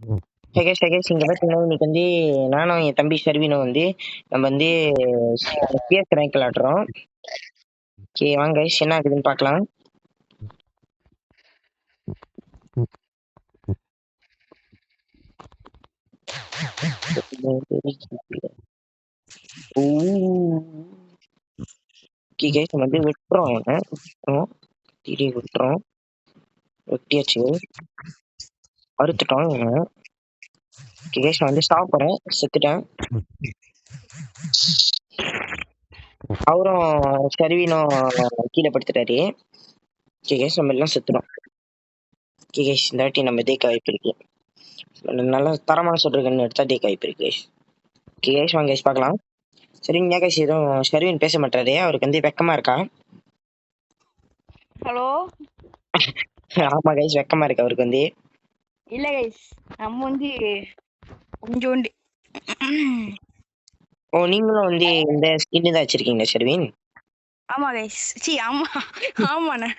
இங்க பாத்தீங்கன்னா இன்னைக்கு வந்து நானும் என் தம்பி ஷர்வினும் வந்து நம்ம வந்து பிஎஸ் ரேங்க் விளாடுறோம். ஓகே வாங்க guys, என்ன ஆகுதுன்னு பார்க்கலாம். ஓகே guys, நம்ம வந்து விட்டுறோம் அவனை திடீர் விட்டுறோம். வெட்டியாச்சு, அறுத்துட்டோம் இவனை. ஓகே guys, நான் வந்து சாப்பிட்றேன், செத்துட்டேன். அவரும் ஷர்வினும் கீழே படுத்துட்டாரு. ஓகே guys, நம்ம எல்லாம் செத்துட்டோம். ஓகே guys, இந்த வாட்டி நம்ம தேக்க வாய்ப்பு இருக்கு. நல்ல தரமான சொல்றேன்னு எடுத்தா தேக்க வாய்ப்பு இருக்கு guys. ஓகே guys, வாங்க guys பார்க்கலாம். சரிங்க guys, எதுவும் ஷர்வின் பேச மாட்டாரு, அவருக்கு வந்து வெக்கமா இருக்கா? ஹலோ. ஆமா கைஸ், வெக்கமா இருக்கு அவருக்கு வந்து. இல்ல கைஸ், நம்ம வந்து கொஞ்சோண்டு. ஓ, நீங்களும் வந்து இந்த ஸ்கின் தான் வச்சிருக்கீங்க ஷர்வின்? ஆமா கைஸ், சி ஆமா ஆமாண்ணே.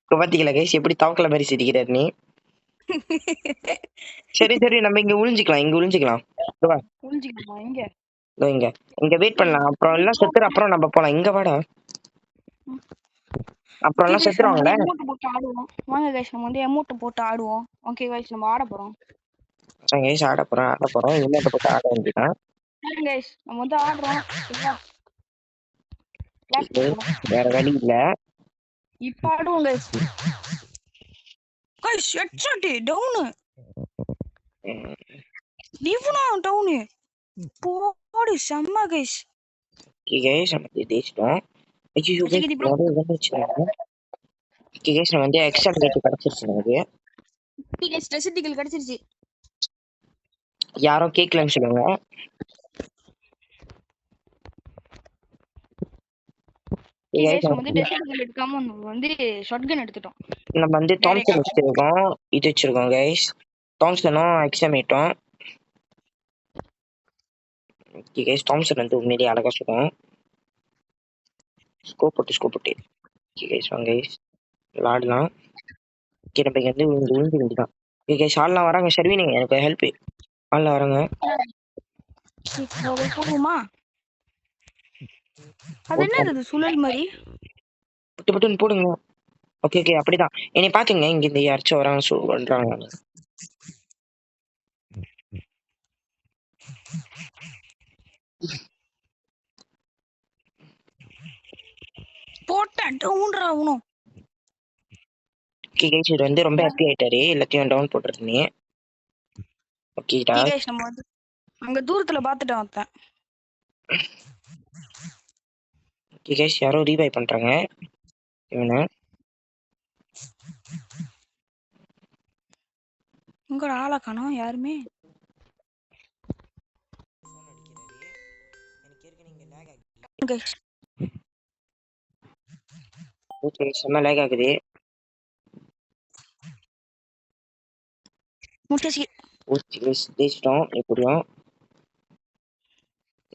இப்போ பாத்தீங்களா கைஸ் எப்படி தவக்கல மாதிரி சிரிக்கிறாரு நீ. சரி சரி, நம்ம இங்க ஒளிஞ்சுக்கலாம். புரிஞ்சுக்கலாமா? இங்க இங்க வெயிட் பண்ணலாம், அப்புறம் எல்லாம் செத்துரு, அப்புறம் நம்ம போலாம். இங்க வாடா, அப்புறம் எல்லாம் செத்துருவாங்களே. எமௌண்ட் போட்டு ஆடுவோம். வாங்க கைஸ், நம்ம வந்து எமௌண்ட் போட்டு ஆடுவோம். ஓகே கைஸ், நம்ம ஆட போறோம். கைஸ் ஆட போறோம் எமௌண்ட் போட்டு ஆட வேண்டியதான். சரி கைஸ், நம்ம வந்து ஆடுறோம். வேற வழி இல்ல, இப்ப ஆடுவோம் கைஸ். Guys headshot down. இவனா டவுன் போடு செம்ம கைஸ். கைஸ் நம்ம ஜெயிச்சிட்டோம். ஐயோ கைஸ் நம்ம வந்து எக்ஸ்ட்ரா ரேட் கிடைச்சிருச்சு நமக்கு. கைஸ் ரெசிப்டிகள் கிடைச்சிருச்சு. யாரும் கேட்கலன்னு சொல்லுங்க. நம்ம வந்து தாம்சன் வச்சிருக்கோம், இது வச்சிருக்கோம் கைஸ். தாம்சனும் எக்ஸாமேட்டும். ஓகே கைஸ், தாம்சன் வந்து உண்மையிலேயே அழகா சொல்லுவோம். ஸ்கோப் போட்டு ஓகே கைஸ் வாங்க கைஸ் விளாடலாம். ஓகே நம்ம இங்க வந்து விழுந்து வேண்டியதான். ஓகே கைஸ், ஆள்லாம் வராங்க. ஷர்வினி எனக்கு ஹெல்ப், ஆள்லாம் வராங்க. அது என்னது சுழல் மாதிரி பட்டுன்னு போடுங்க. ஓகே ஓகே அப்படிதான். என்னை பாத்துங்க, இங்க இந்த யாராச்சும் வராங்க சொல்றாங்க. போட்டேன் டவுன்ரா அவனும். ஓகே கைஸ், இது வந்து ரொம்ப ஹாப்பி ஆயிட்டாரு, எல்லாத்தையும் டவுன் போட்டுருந்தீங்க. ஓகேடா கைஸ், நம்ம வந்து அங்க தூரத்துல பாத்துட்டேன் ஒருத்தன். ஓகே கைஸ், யாரோ ரீவைவ் பண்றாங்க இவனை. உங்களோட ஆளை காணோம் யாருமே. ஓகே செம்ம லேக் ஆகுது. ஜெயிச்சிட்டோம் எப்படியும்.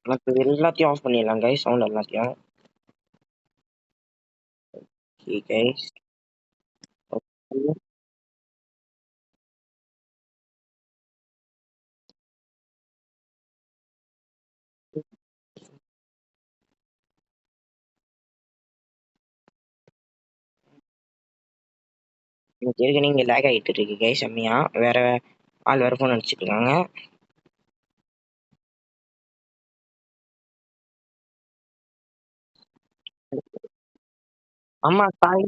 எனக்கு எல்லாத்தையும் ஆஃப் பண்ணிடலாம் கைஸ், சவுண்ட் எல்லாத்தையும். ஓகே கைஸ், எனக்கு ஏற்கனவே இங்கே லேக் ஆகிட்டு இருக்கு கைஸ் செம்மையா. வேற ஆள் வேற ஃபோன் அடிச்சுட்டு இருக்காங்க. ஆமா தாய்,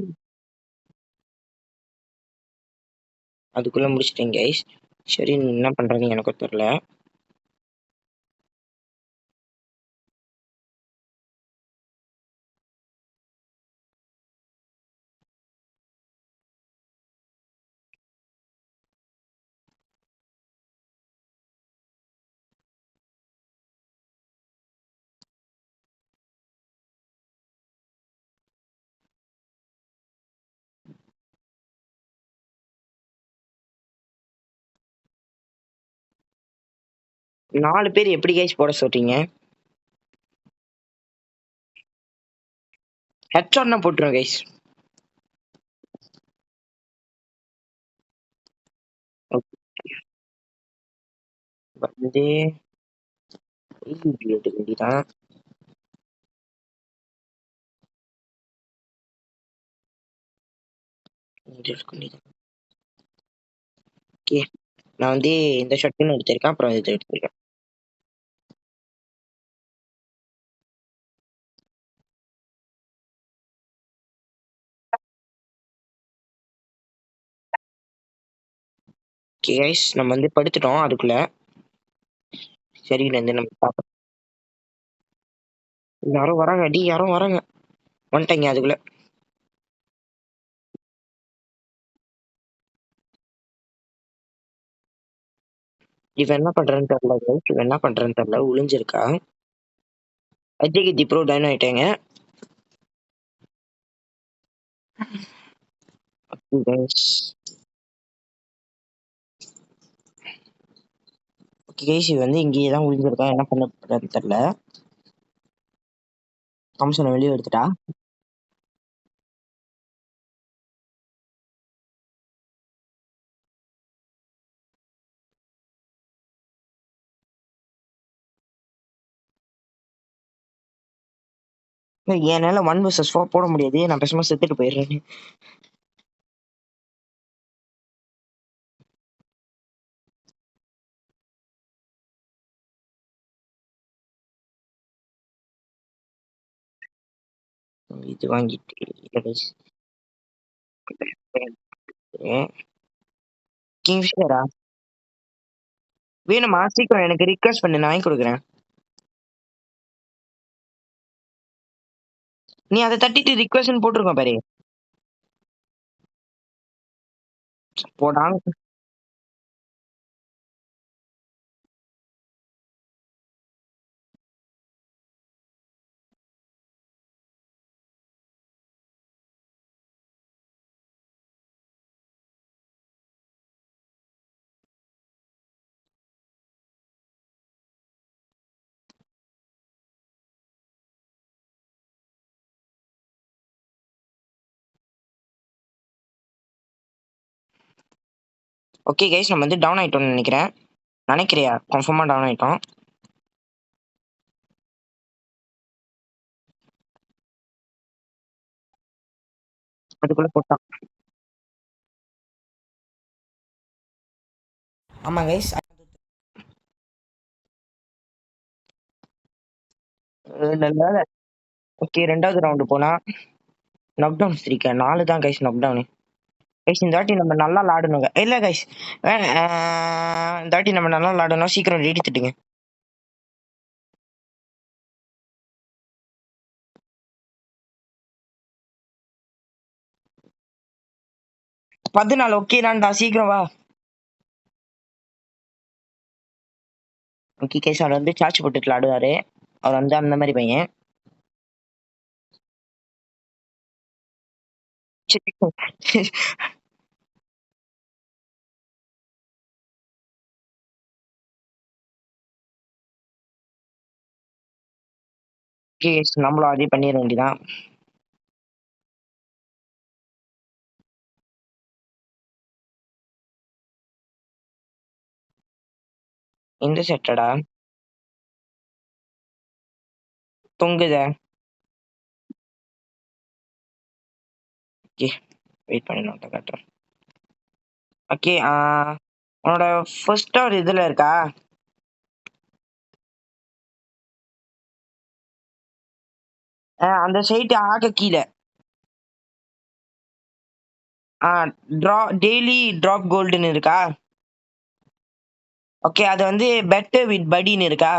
அதுக்குள்ள முடிச்சிட்டேன் கைஸ். சரி என்ன பண்றதுன்னு எனக்கு தெரியல. நாலு பேர் எப்படி கைஸ் போட சொல்றீங்க? ஹெட்ஷாட்னா போட்டுருவேன் கைஸ். வந்து எடுக்க வேண்டியதான். எடுக்க வேண்டியதான். ஓகே, நான் வந்து இந்த ஷர்ட்டுன்னு எடுத்திருக்கேன், அப்புறம் இது எடுத்திருக்கேன். ஓகே கைஸ், நம்ம வந்து படுத்துட்டோம் அதுக்குள்ள. சரியில இருந்து நம்ம பார்ப்போம். யாரோ வராங்க, அடி யாரோ வராங்க. வந்துட்டாங்க அதுக்குள்ள. இவன் என்ன பண்றான்னு தெரியல கைஸ், இவன் என்ன பண்றான்னு தெரியல, ஒளிஞ்சிருக்கா. அஜய்கி ப்ரோ டைன் ஆயிட்டாங்க. ஓகே கைஸ், இவன் வந்து இங்கேயே தான் ஒளிஞ்சிருக்கான், என்ன பண்ண போறான்னு தெரியல. தாம்சனை வெளியே எடுத்துட்டா. என்னால 1 vs 4 போட முடியாது, நான் பேசாம செத்துட்டு போயிடுறேன். இது வாங்கிட்டு கிங்ஃபிஷரா வேணுமா? சீக்கிரம் எனக்கு ரிக்வெஸ்ட் பண்ணு, நான் வாங்கி கொடுக்குறேன். நீ அதை தட்டிட்டு ரிக்வெஸ்ட் போட்டிருக்கோம் பாரு. போடாங்க. ஓகே கைஸ், நம்ம வந்து டவுன் ஆயிட்டோம்னு நினைக்கிறேன். நினைக்கிறியா? கன்ஃபார்மா டவுன் ஆயிட்டோம். அதுக்குள்ள போட்டான். ஆமா கைஸ். ஓகே, ரெண்டாவது ரவுண்டு போனா நாக்டவுன் ஸ்ட்ரீக் 4 தான் கைஸ் நாக்டவுன். கைஸ் இந்த வாட்டி நம்ம நல்லா விளாடணுங்க. இல்ல கைஸ், இந்த வாட்டி நம்ம நல்லா விளாடணும். சீக்கிரம் ரெடி திட்டுங்க. 14 ஓகே தான்டா, சீக்கிரம் வா. ஓகே கைஸ், அவர் வந்து சார்ஜ் போட்டுட்டு விளாடுவாரு. அவர் வந்து அந்த மாதிரி பையன். நம்மளும் அதே பண்ணிட வேண்டியதான். எந்த செட்டடா தொங்குத? ஓகே, வெயிட் பண்ணி நான் காட்டுறேன். ஓகே, உன்னோட ஃபர்ஸ்ட் ஒரு இதுல இருக்கா? அந்த சைட் ஆக கீழே டெய்லி டிராப் கோல்டுன்னு இருக்கா? ஓகே, அது வந்து பெட்டர் வித் படின்னு இருக்கா?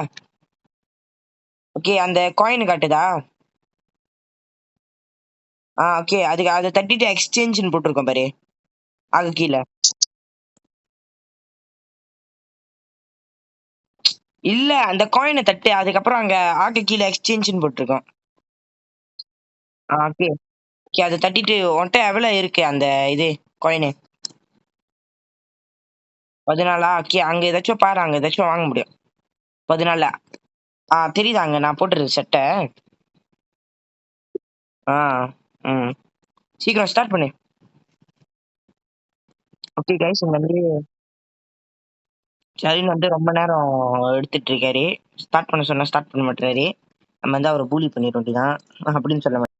ஓகே, அந்த காயின் காட்டுதா? ஓகே, அதுக்கு அதை தட்டிட்டு எக்ஸ்சேஞ்சுன்னு போட்டிருக்கோம் பாரு, ஆக கீழே. இல்ல, அந்த காயினை தட்டு, அதுக்கப்புறம் அங்க ஆக கீழே எக்ஸ்சேஞ்சுன்னு போட்டிருக்கோம். ஓகே ஓகே, அதை தட்டிட்டு உன்கிட்ட எவ்வளவு இருக்கு அந்த இது காயின்? 14. ஓகே, அங்க ஏதாச்சும் பாரு, அங்க ஏதாச்சும் வாங்க முடியும். 14. தெரியுதா அங்க நான் போட்டுருக்க சட்டை? ஆ ம் சீக்கிரம் ஸ்டார்ட் பண்ணு. ஓகே கைஸ், இங்க வந்து சரின்னு வந்து ரொம்ப நேரம் எடுத்துட்டு இருக்காரு. ஸ்டார்ட் பண்ண சொன்னா ஸ்டார்ட் பண்ண மாட்டாரு. நம்ம வந்து அவரை பூலி பண்ணிட வேண்டியதான் அப்படின்னு சொல்ல மாட்டேன்.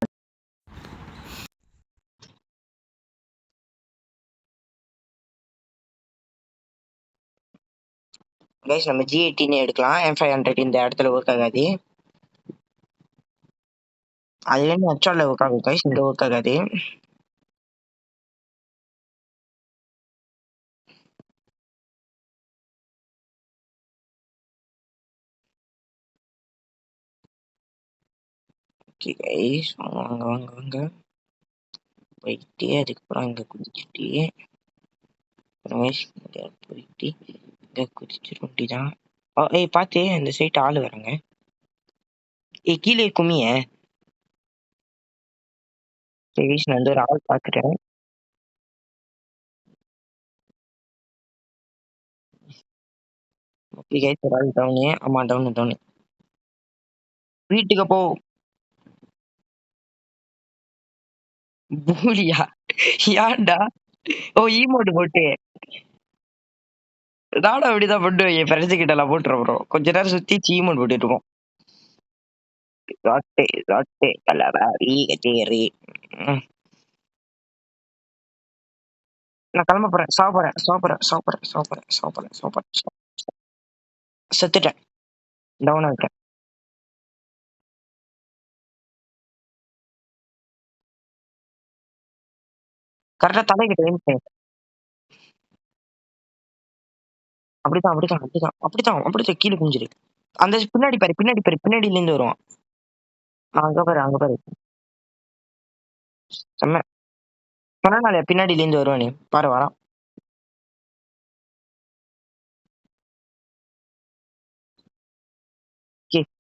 கைஸ் நம்ம G18 எடுக்கலாம். M500 இந்த இடத்துல ஒர்க் ஆகாது. அதுல இருந்து ஹெச்ஆர்ல ஒர்க் ஆகும் கைஸ், இங்க ஒர்க் ஆகாது. ஓகே கைஸ், வாங்க வாங்க வாங்க. போயிட்டு அதுக்கப்புறம் அங்க குதிச்சுட்டு இங்க போயிட்டு இங்க குதிச்சிட வேண்டியதான். ஏய் பாத்து அந்த சைட் ஆளு வராங்க. ஏய் கீழே குமிய. சரி நான் வந்து ஒரு ஆள் பாக்குறேன். ஓகே கைஸ், ஒரு ஆள் டவுனு. ஆமா டவுனு டவுனு. வீட்டுக்கு போ. பூலியா? ஏன்டா? ஓ ஈமோட் போட்டு. நானும் அப்படிதான் பண்ணுவேன். என் ஃப்ரெண்ட்ஸ் கிட்ட எல்லாம் போட்டுறோம் ப்ரோ. கொஞ்ச நேரம் சுத்தி ஈமோட் போட்டுட்டு இருக்கோம். ராட்டே ராட்டே கலராரி கச்சேரி. நான் கிளம்ப போறேன். சாப்பிட்றேன் சாப்பிட்றேன் சாப்பிட்றேன் சாப்பிட்றேன் சாப்பிட்றேன் சாப்பிட்றேன். செத்துட்டேன். டவுன் ஆயிட்டேன். கரெக்டா தலைகிட்ட நின்னுட்டேன். அப்படிதான் அப்படிதான் அப்படிதான் அப்படிதான் அப்படிதான் கீழே குஞ்சிரு. அந்த பின்னாடி பாரு பின்னாடி பாரு பின்னாடில இருந்து வருவான். அங்க பாரு அங்க பாரு. செம்ம. சொன்னாலே பின்னாடில இருந்து வருவானே பாரு வரான்.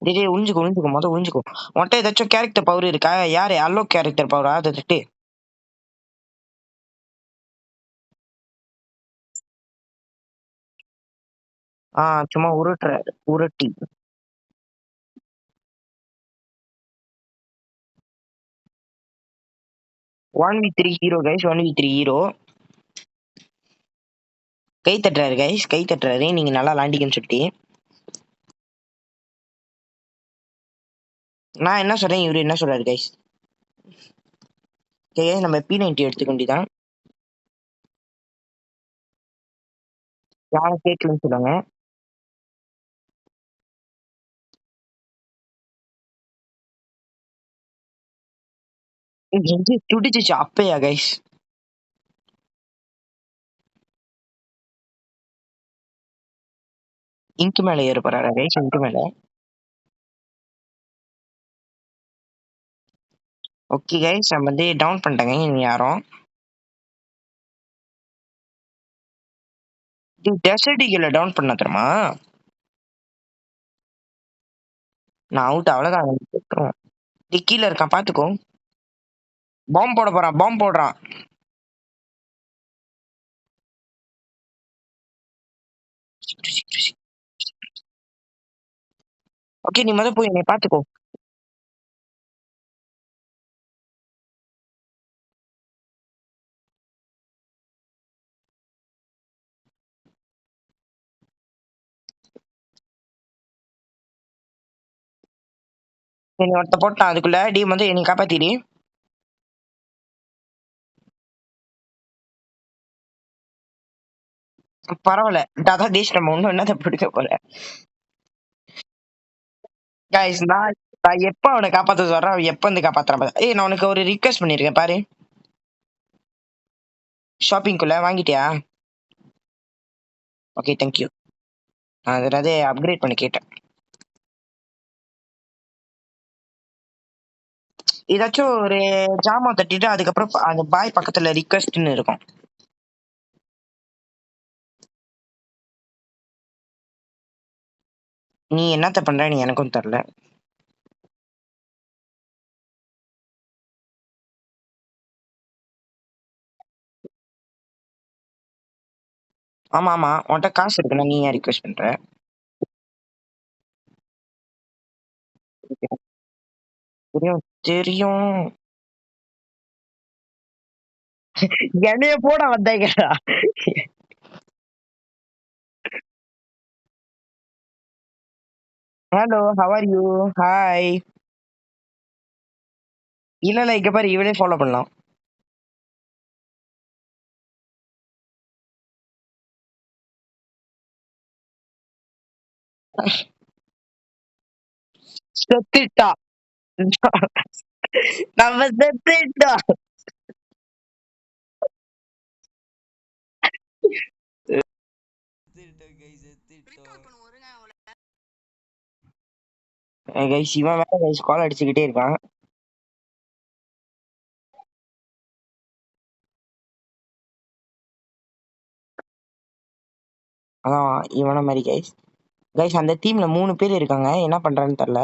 டேய் ஒளிஞ்சுக்கோ ஒளிஞ்சுக்கோ மொதல் ஒளிஞ்சுக்கோ. உன்கிட்ட ஏதாச்சும் கேரக்டர் பவர் இருக்கா? யாரு அல்லோ கேரக்டர் பவரா? அதை தட்டு. சும்மா உருட்டுற உருட்டி. 1v3 hero guys, 1v3 hero. கை தட்டுறாரு கைஸ், கை தட்டுறாரு. நீங்க நல்லா லாண்டிங்கன்னு சொல்லிட்டு நான் என்ன சொல்றேன், இவரு என்ன சொல்றாரு கைஸ்? நம்ம P90 எடுத்துக்க வேண்டியதான். யாரும் கேட்கலன்னு சொல்லுவாங்க. துடிச்சிச்சு அப்பயா கைஸ்? இங்கு மேல ஏற போறாரா கைஸ்? இங்கு மேல. ஓகே கைஸ், நம்ம வந்து டவுன் பண்ணிட்டாங்க இனி யாரும். டெசர்டிகளை டவுன் பண்ண தெரியுமா? நான் அவுட் அவ்வளவுதான். கீழே இருக்கான் பாத்துக்கோ. பாம்பு போட போறான், பாம்பு போடுறான். ஓகே நீ முத போய் என்னை பாத்துக்கோ. நீ ஒருத்த போட்டான் அதுக்குள்ள. டி வந்து என்னை காப்பாத்திடி. பரவாயில்ல, அதான் தேஷ் நம்ம ஒண்ணும் என்னத்தை பிடிக்க போற. கைஸ் நான் எப்ப அவனை காப்பாத்த சொல்றேன், அவன் எப்ப வந்து காப்பாத்துறான் பாரு. ஏய் நான் உனக்கு ஒரு ரிக்வெஸ்ட் பண்ணிருக்கேன் பாரு. ஷாப்பிங்குள்ள வாங்கிட்டியா? Okay thank you. நான் அதாவது அப்கிரேட் பண்ணி கேட்டேன். ஏதாச்சும் ஒரு ஜாமான் தட்டிட்டு அதுக்கப்புறம் அந்த பாய் பக்கத்துல ரிக்வெஸ்ட்னு இருக்கும். நீ என்னத்த பண்ற நீ எனக்கும் தெரியல. ஆமா ஆமா, உன்கிட்ட காசு இருக்குன்னா நீ ஏன் ரிக்வெஸ்ட் பண்ற? தெரியும் தெரியும். என்னைய போட வந்தேங்கடா. Hello, how are you? Hi. இல்ல இல்ல, இங்க பாரு, இவளே ஃபாலோ பண்ணலாம். செத்துட்டா. நம்ம செத்துட்டோம். கைஸ், இவன் வேற கைஸ் கால் அடிச்சுக்கிட்டே இருக்கான். அதான் இவன மாதிரி கைஸ். கைஸ், அந்த டீம்ல 3 பேர் இருக்காங்க. என்ன பண்றான்னு தெரியல.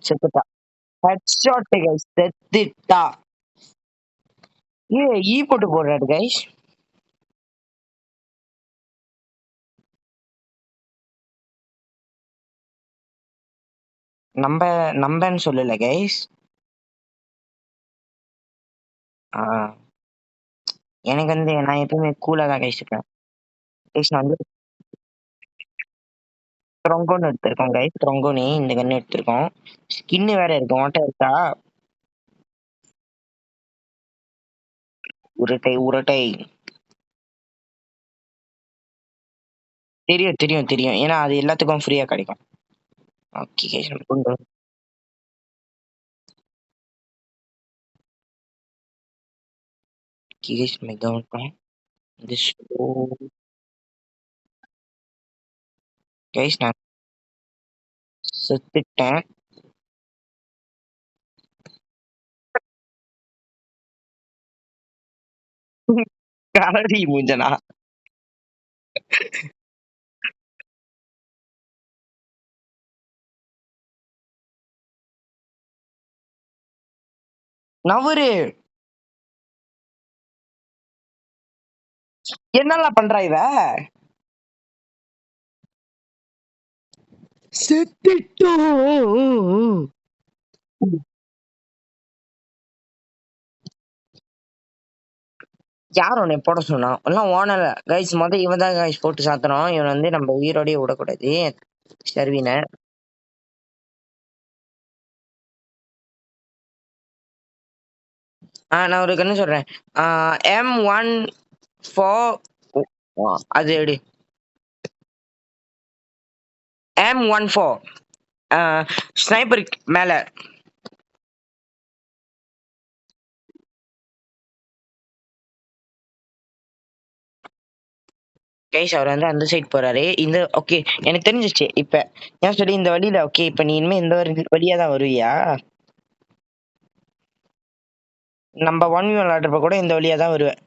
செத்துட்டா. ஹெட்ஷாட் கைஸ், செத்துட்டா. ஈ போட்டு போடுறாரு கைஸ். நம்ம நம்பன்னு சொல்லல கைஸ். எனக்கு வந்து நான் எப்பவுமே கூலா தான் கைஸ் இருப்பேன். கைஸ், நான் வந்து த்ரொங்கோன்னு எடுத்திருக்கோம் கைஸ். த்ரொங்கோனி இந்த கன்னு எடுத்திருக்கோம். ஸ்கின்னு வேற இருக்கு. உன்கிட்ட இருக்கா? உருட்டை உருட்டை. தெரியும் தெரியும் தெரியும். ஏன்னா அது எல்லாத்துக்கும் ஃப்ரீயா கிடைக்கும். ஓகே கைஸ், நம்ம கொண்டு வரோம். Okay, guys, நம்ம கவுண்ட் பண்ணோம். This கைஸ், நான் செத்துட்டேன். கரடி மூஞ்சனா. நவரு. என்னெல்லாம் பண்றா இவ? செத்துட்டோம். யார் உன்னை போட சொன்னா? எல்லாம் ஓனர் கைஸ். இவன் தான் கைஸ் போட்டு சாத்தணும். இவன் வந்து நம்ம உயிரோடய விடக்கூடாது. ஷர்வின. நான் ஒரு கண்ணு சொல்றேன். M14. அது எடு. M14 ஸ்னைப்பர் மேல. கைஸ், அவர் வந்து அந்த சைடு போறாரு. இந்த ஓகே, எனக்கு தெரிஞ்சிச்சு இப்ப. ஏன் சொல்லி இந்த வழியில. ஓகே, இப்ப நீ இனிமே இந்த வழியா தான் வருவியா? நம்ம 1v1 விளையாடுறப்ப கூட இந்த வழியா தான் வருவேன்.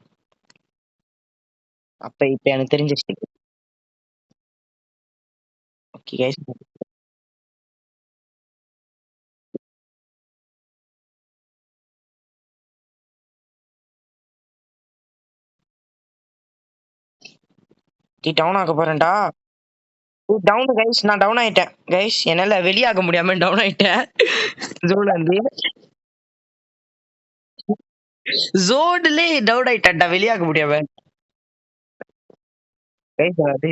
அப்ப இப்ப எனக்கு தெரிஞ்சிச்சு. ஓகே கைஸ், டவுன் ஆக போறேன்டா. டவுன் கைஸ், நான் டவுன் ஆயிட்டேன் கைஸ். என்னால வெளியாக முடியாம டவுன் ஆயிட்டேன். ஜோன்ல இருந்து ஜோன்லயே டவுன் ஆயிட்டேன்டா, வெளியாக முடியாம. கைஸ், அது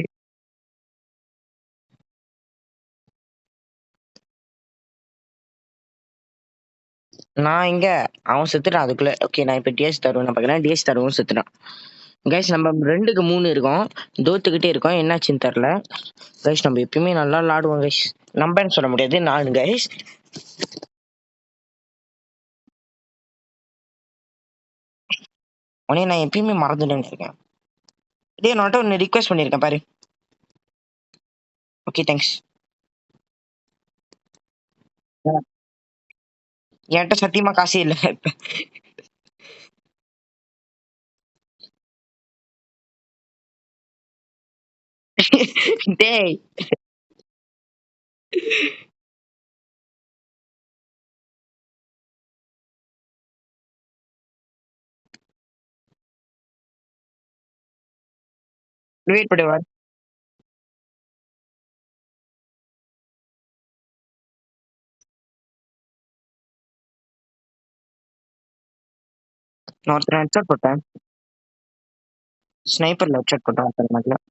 நான் இங்க அவன் செத்துட்டான் அதுக்குள்ள. ஓகே, நான் இப்ப டிஎஸ் தருவேன் பாக்கிறேன். டிஎஸ் தருவும் செத்துட்டான். கைஸ், நம்ம 2க்கு 3 இருக்கோம். தோத்துக்கிட்டே இருக்கோம். என்னாச்சுன்னு தெரியல கைஸ். நம்ம எப்பயுமே நல்லா விளாடுவோம் கைஸ். நம்பன்னு சொல்ல முடியாது, நான் கைஸ். உடனே நான் எப்பயுமே மறந்துட்டேன்னு இருக்கேன். இதே நாட்ட ஒன்னு ரிக்வெஸ்ட் பண்ணிருக்கேன் பாரு. Okay, thanks. என்கிட்ட சத்தியமா காசே இல்ல இப்ப. டேய், வெயிட் பண்ணுவார். நான் ஒருத்தர் ஹெட்ஷாட் போட்டேன். ஸ்னைப்பர்ல ஹெட்ஷாட் போட்டேன் ஒருத்தர் மட்டும்.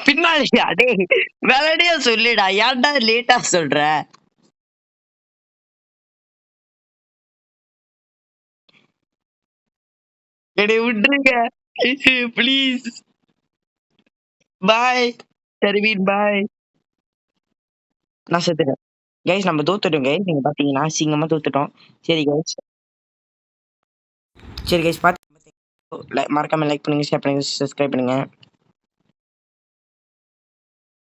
பின்னாடியா டேய் வேலையா சொல்லுடா ஏன்டா லேட்டா சொல்ற என்னை விட்டுருங்க ப்ளீஸ் பாய் சர்வீன் பாய் நான் செத்துட்டேன் கைஸ் நம்ம தோத்துட்டோம் கைஸ் நீங்க பாத்தீங்கன்னா அசிங்கமா தோத்துட்டோம் சரி கைஸ் சரி கைஸ் பார்த்து மறக்காம லைக் பண்ணுங்க ஷேர் பண்ணுங்க சப்ஸ்கிரைப் பண்ணுங்க